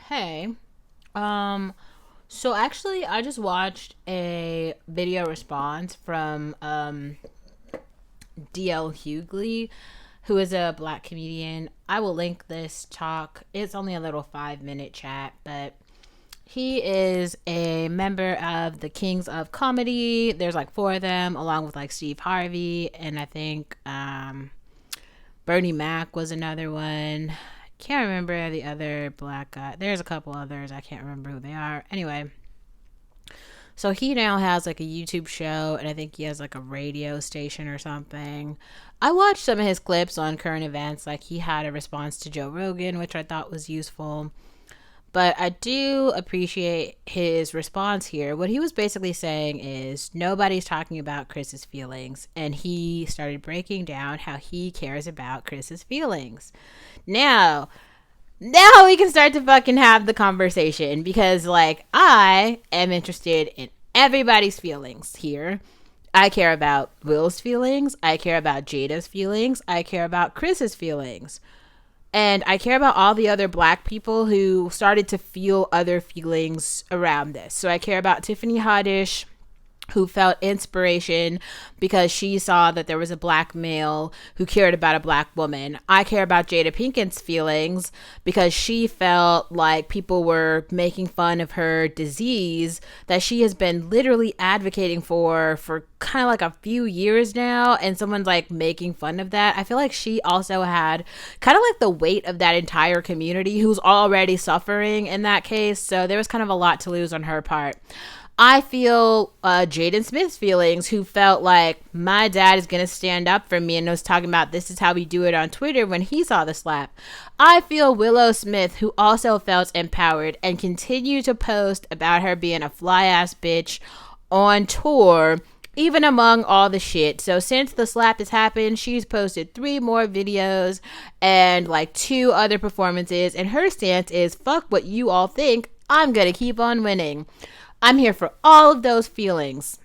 Hey, um, so actually, I just watched a video response from DL Hugley, who is a black comedian. I will link this talk. It's only a little 5 minute chat, but he is a member of the Kings of Comedy. There's like four of them, along with like Steve Harvey, and I think Bernie Mac was another one. Can't remember the other black guy. There's a couple others. I can't remember who they are. Anyway, so he now has like a YouTube show, and I think he has like a radio station or something. I watched some of his clips on current events. Like he had a response to Joe Rogan, which I thought was useful. But I do appreciate his response here. What he was basically saying is nobody's talking about Chris's feelings. And he started breaking down how he cares about Chris's feelings. Now, now we can start to fucking have the conversation because, like, I am interested in everybody's feelings here. I care about Will's feelings. I care about Jada's feelings. I care about Chris's feelings. And I care about all the other black people who started to feel other feelings around this. So I care about Tiffany Haddish, who felt inspiration because she saw that there was a black male who cared about a black woman. I care about Jada Pinkett's feelings because she felt like people were making fun of her disease that she has been literally advocating for kind of like a few years now, and someone's like making fun of that. I feel like she also had kind of like the weight of that entire community who's already suffering in that case. So there was kind of a lot to lose on her part. I feel Jaden Smith's feelings, who felt like my dad is going to stand up for me and was talking about this is how we do it on Twitter when he saw the slap. I feel Willow Smith, who also felt empowered and continued to post about her being a fly ass bitch on tour, even among all the shit. So since the slap has happened, she's posted 3 more videos and like 2 other performances. And her stance is, fuck what you all think. I'm going to keep on winning. I'm here for all of those feelings.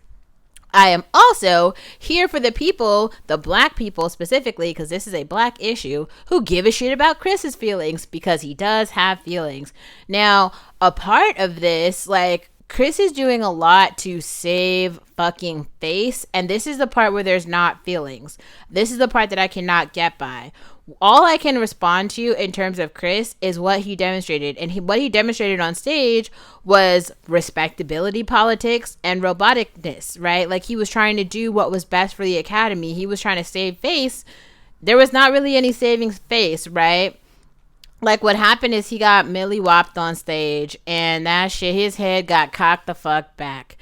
I am also here for the people, the black people specifically, because this is a black issue, who give a shit about Chris's feelings, because he does have feelings. Now, a part of this, like, Chris is doing a lot to save fucking face, and this is the part where there's not feelings. This is the part that I cannot get by. All I can respond to in terms of Chris is what he demonstrated, and what he demonstrated on stage was respectability politics and roboticness, right? Like, he was trying to do what was best for the Academy. He was trying to save face. There was not really any saving face, right? Like, what happened is he got Millie whopped on stage, and that shit, his head got cocked the fuck back.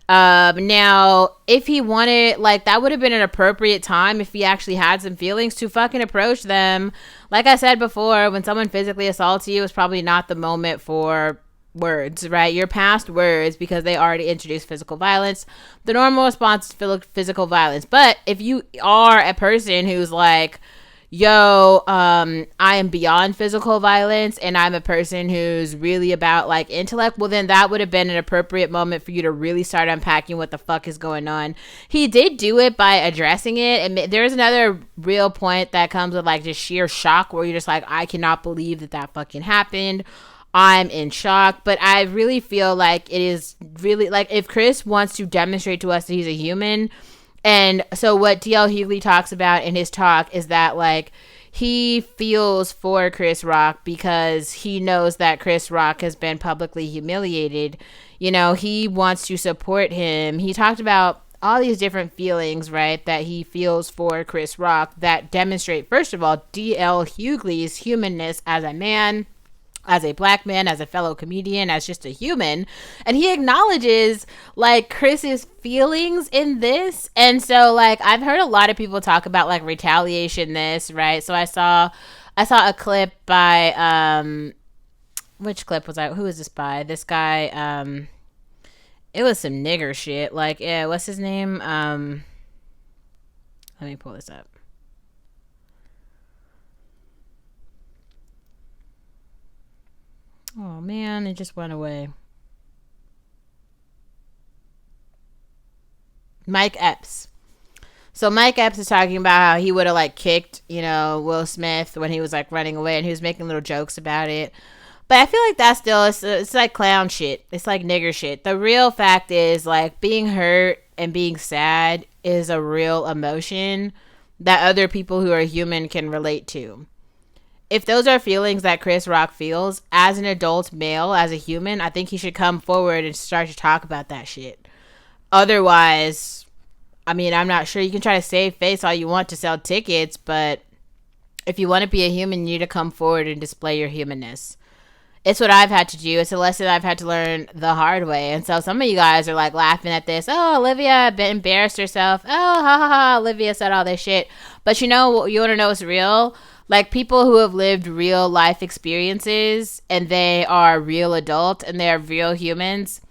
Now, if he wanted, like, that would have been an appropriate time if he actually had some feelings to fucking approach them. Like I said before, when someone physically assaults you, it's probably not the moment for words, right? You're past words because they already introduced physical violence. The normal response is physical violence. But if you are a person who's like, yo, I am beyond physical violence and I'm a person who's really about like intellect, well, then that would have been an appropriate moment for you to really start unpacking what the fuck is going on. He did do it by addressing it, and there's another real point that comes with like just sheer shock where you're just like, I cannot believe that fucking happened. I'm in shock. But I really feel like it is really like, if Chris wants to demonstrate to us that he's a human. And so what DL Hughley talks about in his talk is that, like, he feels for Chris Rock because he knows that Chris Rock has been publicly humiliated. You know, he wants to support him. He talked about all these different feelings, right, that he feels for Chris Rock that demonstrate, first of all, DL Hughley's humanness as a man, as a black man, as a fellow comedian, as just a human. And he acknowledges like Chris's feelings in this. And so like I've heard a lot of people talk about like retaliation this, right? So I saw a clip by which clip was I, who was this by? This guy, it was some nigger shit. Like, yeah, what's his name? Let me pull this up. Oh man, it just went away. Mike Epps. So Mike Epps is talking about how he would have like kicked, you know, Will Smith when he was like running away, and he was making little jokes about it. But I feel like that's still, it's like clown shit. It's like nigger shit. The real fact is, like, being hurt and being sad is a real emotion that other people who are human can relate to. If those are feelings that Chris Rock feels as an adult male, as a human, I think he should come forward and start to talk about that shit. Otherwise, I mean, I'm not sure. You can try to save face all you want to sell tickets, but if you want to be a human, you need to come forward and display your humanness. It's what I've had to do. It's a lesson I've had to learn the hard way. And so some of you guys are like laughing at this. Oh, Olivia embarrassed herself. Oh, ha ha ha. Olivia said all this shit. But you know, you want to know what's real? Like, people who have lived real life experiences and they are real adults and they are real humans,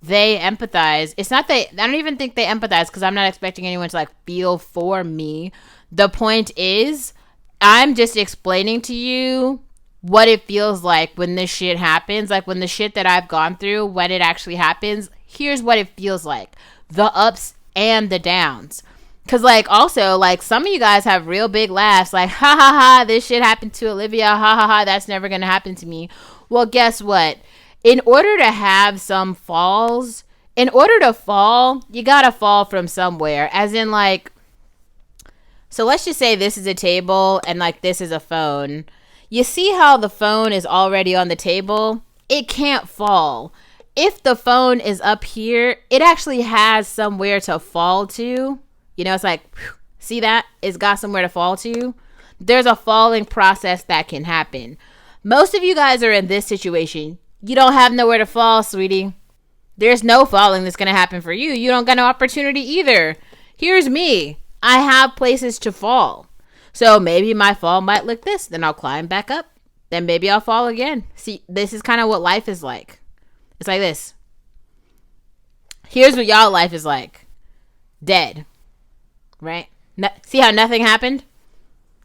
they empathize. It's not I don't even think they empathize, because I'm not expecting anyone to like feel for me. The point is, I'm just explaining to you what it feels like when this shit happens. Like, when the shit that I've gone through, when it actually happens, here's what it feels like. The ups and the downs. Because, like, also, like, some of you guys have real big laughs. Like, ha ha ha, this shit happened to Olivia. Ha ha ha, that's never going to happen to me. Well, guess what? In order to have some falls, in order to fall, you got to fall from somewhere. As in, like, so let's just say this is a table and, like, this is a phone. You see how the phone is already on the table? It can't fall. If the phone is up here, it actually has somewhere to fall to. You know, it's like, see that? It's got somewhere to fall to. There's a falling process that can happen. Most of you guys are in this situation. You don't have nowhere to fall, sweetie. There's no falling that's going to happen for you. You don't got no opportunity either. Here's me. I have places to fall. So maybe my fall might look this. Then I'll climb back up. Then maybe I'll fall again. See, this is kind of what life is like. It's like this. Here's what y'all life is like. Dead. Right? See how nothing happened?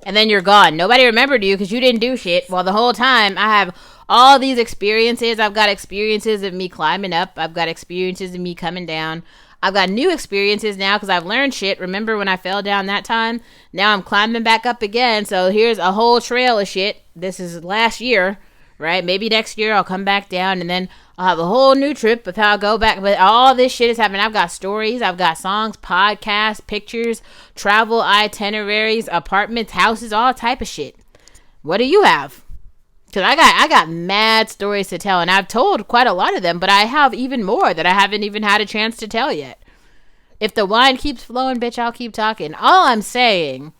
And then you're gone. Nobody remembered you because you didn't do shit. Well, the whole time I have all these experiences. I've got experiences of me climbing up. I've got experiences of me coming down. I've got new experiences now because I've learned shit. Remember when I fell down that time? Now I'm climbing back up again. So here's a whole trail of shit. This is last year, right? Maybe next year I'll come back down and then I'll have a whole new trip of how I'll go back. But all this shit is happening. I've got stories. I've got songs, podcasts, pictures, travel itineraries, apartments, houses, all type of shit. What do you have? Because I got mad stories to tell, and I've told quite a lot of them, but I have even more that I haven't even had a chance to tell yet. If the wine keeps flowing, bitch, I'll keep talking. All I'm saying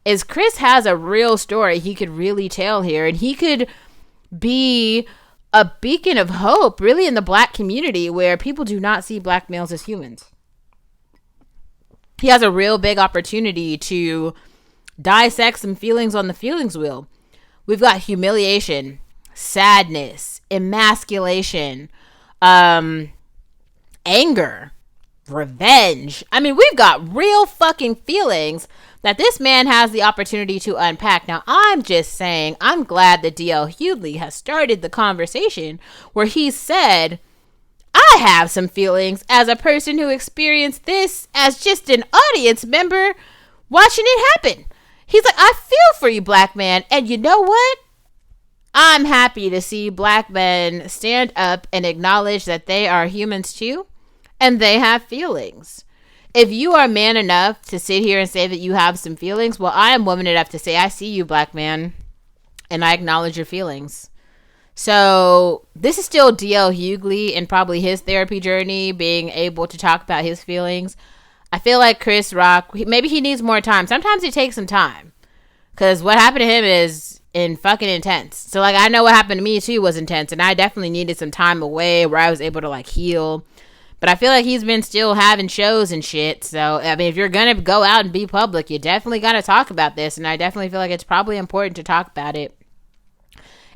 is Chris has a real story he could really tell here, and he could be a beacon of hope, really, in the black community where people do not see black males as humans. He has a real big opportunity to dissect some feelings on the feelings wheel. We've got humiliation, sadness, emasculation, anger, revenge. I mean, we've got real fucking feelings that this man has the opportunity to unpack. Now, I'm just saying, I'm glad that D.L. Hughley has started the conversation where he said, I have some feelings as a person who experienced this as just an audience member watching it happen. He's like, I feel for you, black man. And you know what? I'm happy to see black men stand up and acknowledge that they are humans too. And they have feelings. If you are man enough to sit here and say that you have some feelings, well, I am woman enough to say, I see you, black man. And I acknowledge your feelings. So this is still D.L. Hugley and probably his therapy journey, being able to talk about his feelings. I feel like Chris Rock, maybe he needs more time. Sometimes it takes some time. Because what happened to him is fucking intense. So, like, I know what happened to me, too, was intense. And I definitely needed some time away where I was able to, like, heal. But I feel like he's been still having shows and shit. So, I mean, if you're going to go out and be public, you definitely got to talk about this. And I definitely feel like it's probably important to talk about it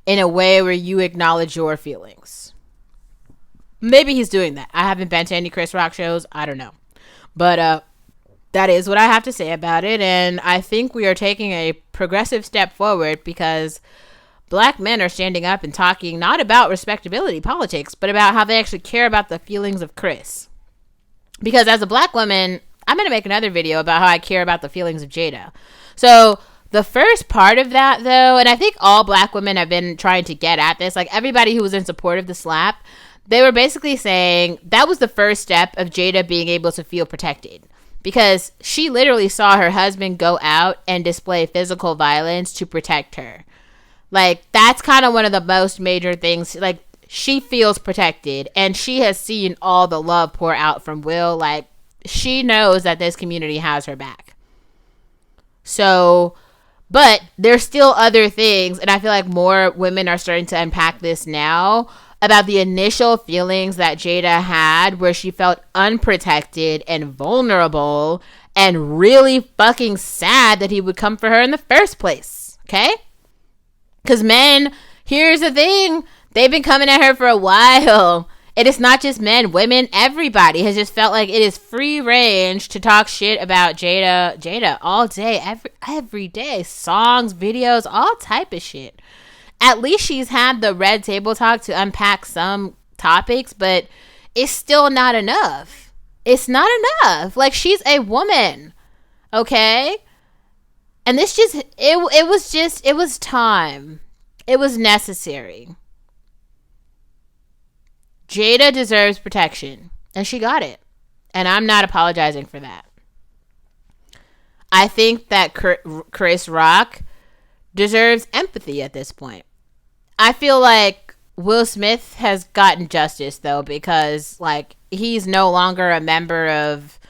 in a way where you acknowledge your feelings. Maybe he's doing that. I haven't been to any Chris Rock shows. I don't know. But that is what I have to say about it. And I think we are taking a progressive step forward because black men are standing up and talking not about respectability politics, but about how they actually care about the feelings of Chris. Because as a black woman, I'm going to make another video about how I care about the feelings of Jada. So The first part of that, though, and I think all black women have been trying to get at this, like everybody who was in support of the slap, they were basically saying that was the first step of Jada being able to feel protected. Because she literally saw her husband go out and display physical violence to protect her. Like, that's kind of one of the most major things. Like, she feels protected, and she has seen all the love pour out from Will. Like, she knows that this community has her back. So, but there's still other things, and I feel like more women are starting to unpack this now about the initial feelings that Jada had where she felt unprotected and vulnerable and really fucking sad that he would come for her in the first place. Okay? Because men, here's the thing, they've been coming at her for a while. And it's not just men, women, everybody has just felt like it is free range to talk shit about Jada all day, every day. Songs, videos, all type of shit. At least she's had the red table talk to unpack some topics, but it's still not enough. It's not enough. Like, she's a woman, okay? And this just, it was time. It was necessary. Jada deserves protection, and she got it. And I'm not apologizing for that. I think that Chris Rock deserves empathy at this point. I feel like Will Smith has gotten justice, though, because, like, he's no longer a member of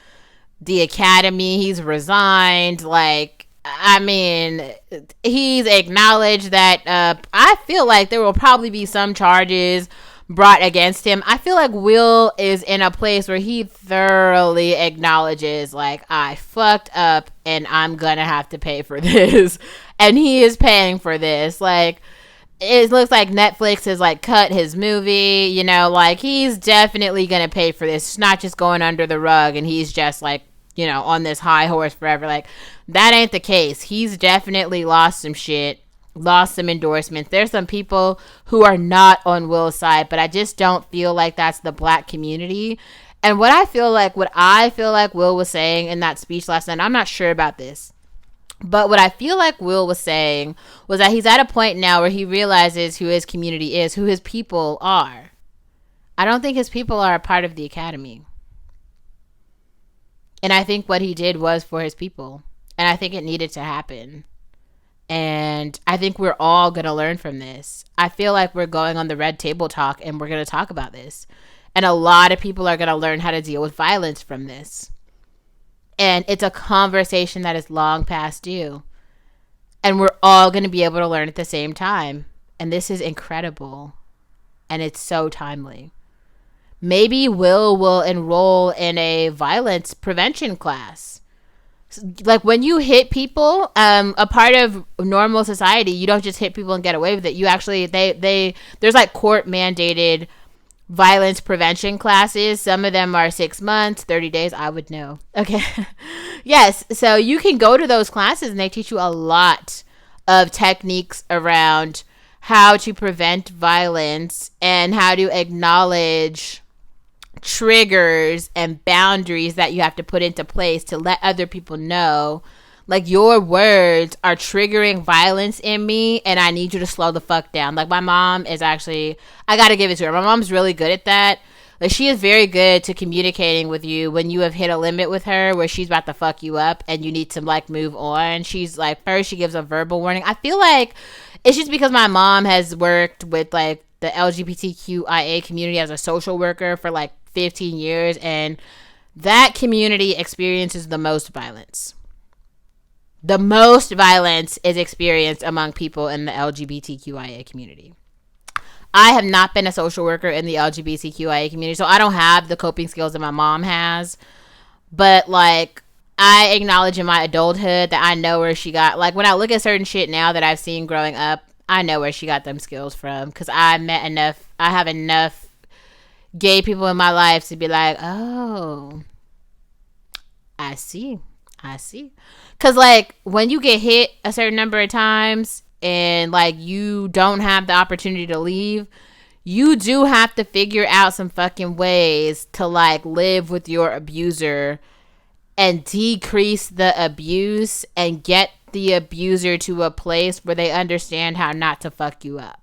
the Academy. He's resigned. Like, I mean, he's acknowledged that I feel like there will probably be some charges brought against him. I feel like Will is in a place where he thoroughly acknowledges, like, I fucked up and I'm gonna have to pay for this. And he is paying for this. Like, it looks like Netflix has, like, cut his movie, you know, like, he's definitely gonna pay for this. It's not just going under the rug and he's just, like, you know, on this high horse forever. Like, that ain't the case. He's definitely lost some shit, lost some endorsements. There's some people who are not on Will's side, but I just don't feel like that's the black community. And what I feel like Will was saying in that speech last night, I'm not sure about this, but what I feel like Will was saying was that he's at a point now where he realizes who his community is, who his people are. I don't think his people are a part of the Academy. And I think what he did was for his people. And I think it needed to happen. And I think we're all going to learn from this. I feel like we're going on the red table talk and we're going to talk about this. And a lot of people are going to learn how to deal with violence from this. And it's a conversation that is long past due. And we're all going to be able to learn at the same time. And this is incredible. And it's so timely. Maybe Will enroll in a violence prevention class. Like, when you hit people, a part of normal society, you don't just hit people and get away with it. You actually, there's like court mandated violence prevention classes. Some of them are 6 months, 30 days. I would know. Okay. Yes. So you can go to those classes and they teach you a lot of techniques around how to prevent violence and how to acknowledge triggers and boundaries that you have to put into place to let other people know, like, your words are triggering violence in me and I need you to slow the fuck down. Like, my mom is actually, I gotta give it to her, my mom's really good at that. Like, she is very good to communicating with you when you have hit a limit with her where she's about to fuck you up and you need to, like, move on. She's like, first she gives a verbal warning. I feel like it's just because my mom has worked with, like, the LGBTQIA community as a social worker for, like, 15 years, and that community experiences the most violence. The most violence is experienced among people in the LGBTQIA community. I have not been a social worker in the LGBTQIA community, so I don't have the coping skills that my mom has, but, like, I acknowledge in my adulthood that I know where she got, like, when I look at certain shit now that I've seen growing up, I know where she got them skills from, because I have enough gay people in my life to be like, oh, I see. Because, like, when you get hit a certain number of times and, like, you don't have the opportunity to leave, you do have to figure out some fucking ways to, like, live with your abuser and decrease the abuse and get the abuser to a place where they understand how not to fuck you up.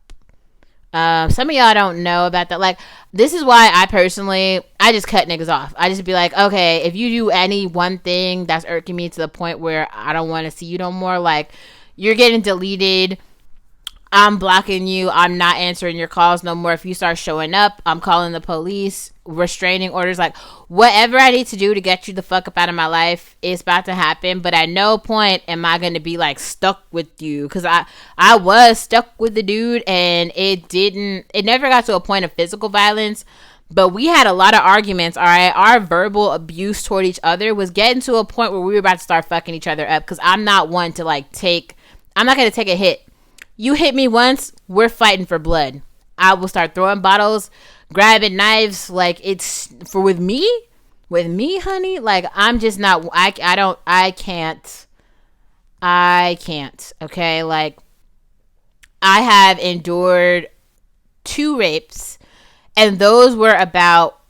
Some of y'all don't know about that. Like, this is why I just cut niggas off. I just be like, okay, if you do any one thing that's irking me to the point where I don't want to see you no more, like, you're getting deleted. I'm blocking you. I'm not answering your calls no more. If you start showing up, I'm calling the police, restraining orders, like whatever I need to do to get you the fuck up out of my life is about to happen. But at no point am I going to be like stuck with you, because I was stuck with the dude, and it never got to a point of physical violence, but we had a lot of arguments. All right. Our verbal abuse toward each other was getting to a point where we were about to start fucking each other up, because I'm not one to like I'm not going to take a hit. You hit me once, we're fighting for blood. I will start throwing bottles, grabbing knives. Like, it's for with me, honey. Like, I'm just not. I can't. Okay, like, I have endured 2 rapes, and those were about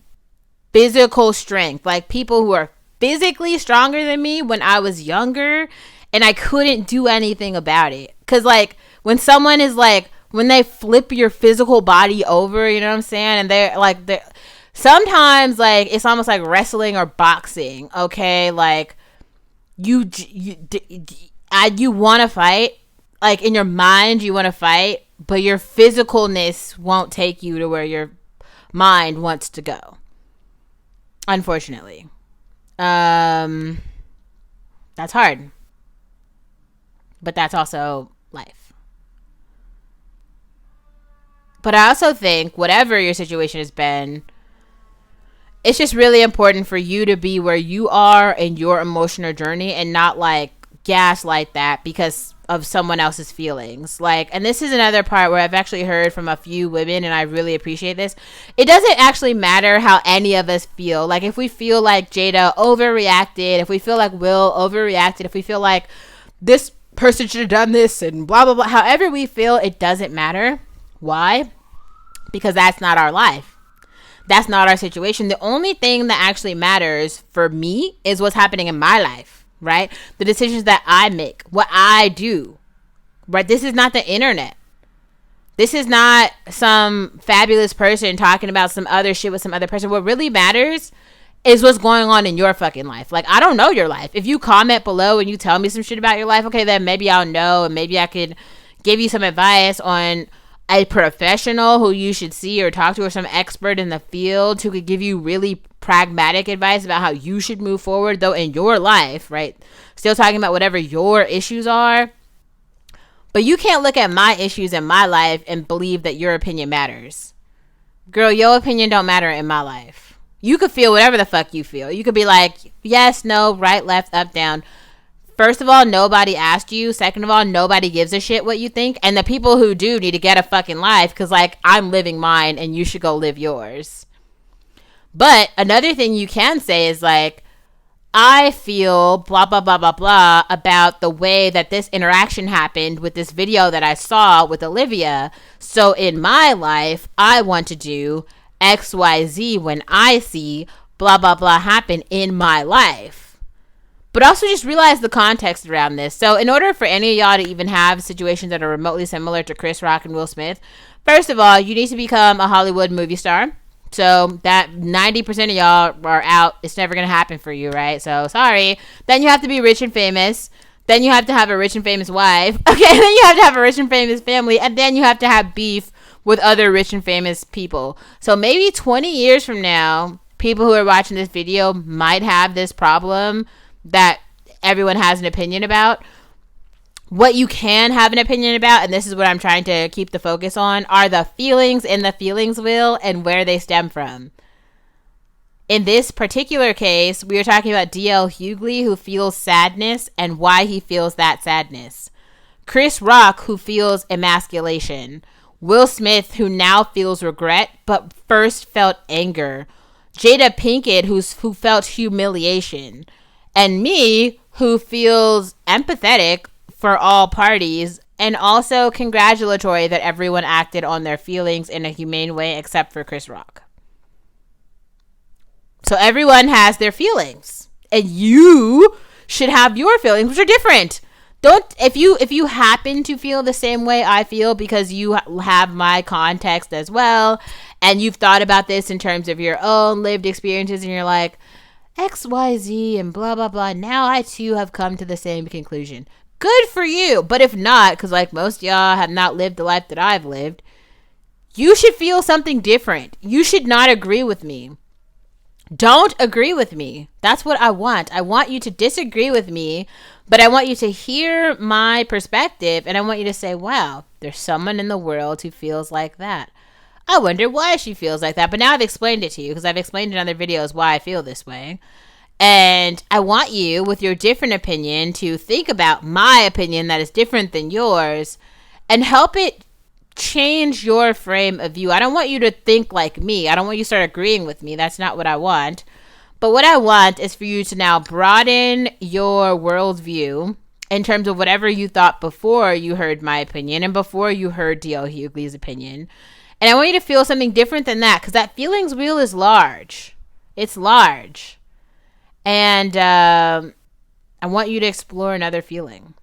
physical strength. Like, people who are physically stronger than me when I was younger, and I couldn't do anything about it. Cause like, when someone is like, when they flip your physical body over, you know what I'm saying? And they're sometimes like, it's almost like wrestling or boxing. Okay. Like you want to fight, like in your mind, you want to fight, but your physicalness won't take you to where your mind wants to go. Unfortunately. That's hard, but that's also life. But I also think whatever your situation has been, it's just really important for you to be where you are in your emotional journey and not like gaslight that because of someone else's feelings. Like, and this is another part where I've actually heard from a few women, and I really appreciate this. It doesn't actually matter how any of us feel. Like, if we feel like Jada overreacted, if we feel like Will overreacted, if we feel like this person should have done this and blah, blah, blah, however we feel, it doesn't matter. Why? Because that's not our life. That's not our situation. The only thing that actually matters for me is what's happening in my life, right? The decisions that I make, what I do, right? This is not the internet. This is not some fabulous person talking about some other shit with some other person. What really matters is what's going on in your fucking life. Like, I don't know your life. If you comment below and you tell me some shit about your life, okay, then maybe I'll know, and maybe I could give you some advice on a professional who you should see or talk to, or some expert in the field who could give you really pragmatic advice about how you should move forward, though, in your life, right? Still talking about whatever your issues are. But you can't look at my issues in my life and believe that your opinion matters. Girl, your opinion don't matter in my life. You could feel whatever the fuck you feel. You could be like, yes, no, right, left, up, down. First of all, nobody asked you. Second of all, nobody gives a shit what you think. And the people who do need to get a fucking life, because, like, I'm living mine and you should go live yours. But another thing you can say is, like, I feel blah, blah, blah, blah, blah about the way that this interaction happened with this video that I saw with Olivia. So in my life, I want to do XYZ when I see blah, blah, blah happen in my life. But also just realize the context around this. So in order for any of y'all to even have situations that are remotely similar to Chris Rock and Will Smith, first of all, you need to become a Hollywood movie star. So that 90% of y'all are out. It's never going to happen for you, right? So sorry. Then you have to be rich and famous. Then you have to have a rich and famous wife. Okay, then you have to have a rich and famous family. And then you have to have beef with other rich and famous people. So maybe 20 years from now, people who are watching this video might have this problem that everyone has an opinion about. What you can have an opinion about, and this is what I'm trying to keep the focus on, are the feelings in the feelings wheel and where they stem from. In this particular case, we are talking about DL Hughley, who feels sadness and why he feels that sadness. Chris Rock, who feels emasculation. Will Smith, who now feels regret, but first felt anger. Jada Pinkett, who felt humiliation. And me, who feels empathetic for all parties, and also congratulatory that everyone acted on their feelings in a humane way except for Chris Rock. So everyone has their feelings, and you should have your feelings, which are different. Don't, if you happen to feel the same way I feel because you have my context as well, and you've thought about this in terms of your own lived experiences, and you're like, XYZ and blah blah blah, now I too have come to the same conclusion. Good for you. But if not, because like most y'all have not lived the life that I've lived, you should feel something different. You should not agree with me. Don't agree with me. That's what I want. I want you to disagree with me, but I want you to hear my perspective, and I want you to say, wow, there's someone in the world who feels like that. I wonder why she feels like that. But now I've explained it to you, because I've explained in other videos why I feel this way. And I want you, with your different opinion, to think about my opinion that is different than yours and help it change your frame of view. I don't want you to think like me. I don't want you to start agreeing with me. That's not what I want. But what I want is for you to now broaden your worldview in terms of whatever you thought before you heard my opinion and before you heard D.L. Hugley's opinion. And I want you to feel something different than that, because that feelings wheel is large. It's large. And I want you to explore another feeling.